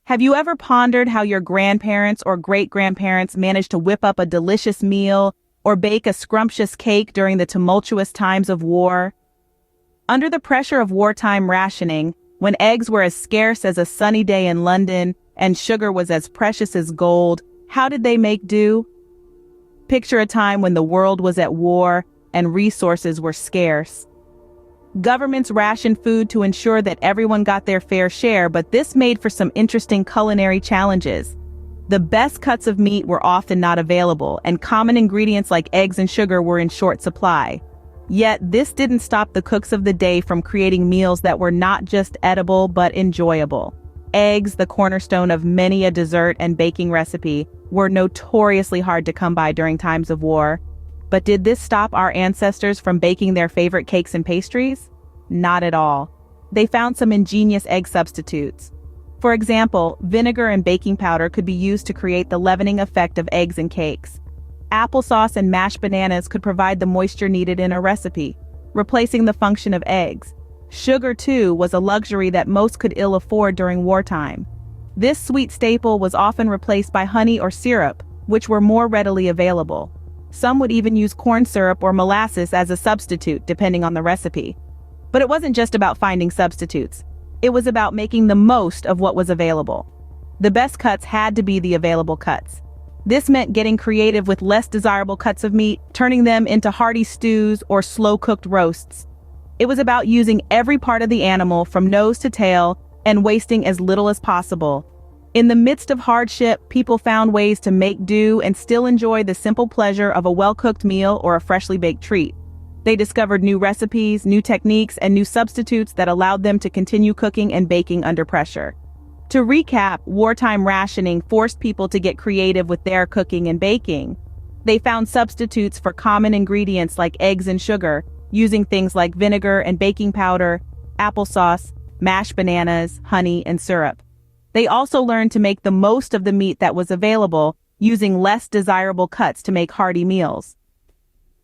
Have you ever pondered how your grandparents or great-grandparents managed to whip up a delicious meal or bake a scrumptious cake during the tumultuous times of war? Under the pressure of wartime rationing, when eggs were as scarce as a sunny day in London and sugar was as precious as gold, how did they make do? Picture a time when the world was at war and resources were scarce. Governments rationed food to ensure that everyone got their fair share, but this made for some interesting culinary challenges. The best cuts of meat were often not available, and common ingredients like eggs and sugar were in short supply. Yet, this didn't stop the cooks of the day from creating meals that were not just edible but enjoyable. Eggs, the cornerstone of many a dessert and baking recipe, were notoriously hard to come by during times of war. But did this stop our ancestors from baking their favorite cakes and pastries? Not at all. They found some ingenious egg substitutes. For example, vinegar and baking powder could be used to create the leavening effect of eggs and cakes. Applesauce and mashed bananas could provide the moisture needed in a recipe, replacing the function of eggs. Sugar, too, was a luxury that most could ill afford during wartime. This sweet staple was often replaced by honey or syrup, which were more readily available. Some would even use corn syrup or molasses as a substitute, depending on the recipe. But it wasn't just about finding substitutes. It was about making the most of what was available. The best cuts had to be the available cuts. This meant getting creative with less desirable cuts of meat, turning them into hearty stews or slow-cooked roasts. It was about using every part of the animal from nose to tail and wasting as little as possible. In the midst of hardship, people found ways to make do and still enjoy the simple pleasure of a well-cooked meal or a freshly baked treat. They discovered new recipes, new techniques, and new substitutes that allowed them to continue cooking and baking under pressure. To recap, wartime rationing forced people to get creative with their cooking and baking. They found substitutes for common ingredients like eggs and sugar, using things like vinegar and baking powder, applesauce, mashed bananas, honey, and syrup. They also learned to make the most of the meat that was available, using less desirable cuts to make hearty meals.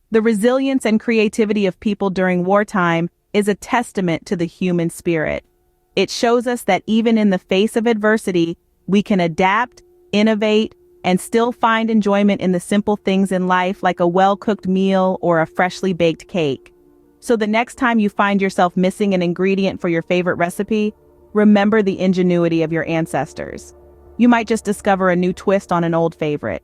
The resilience and creativity of people during wartime is a testament to the human spirit. It shows us that even in the face of adversity, we can adapt, innovate, and still find enjoyment in the simple things in life like a well-cooked meal or a freshly baked cake. So the next time you find yourself missing an ingredient for your favorite recipe, remember the ingenuity of your ancestors. You might just discover a new twist on an old favorite.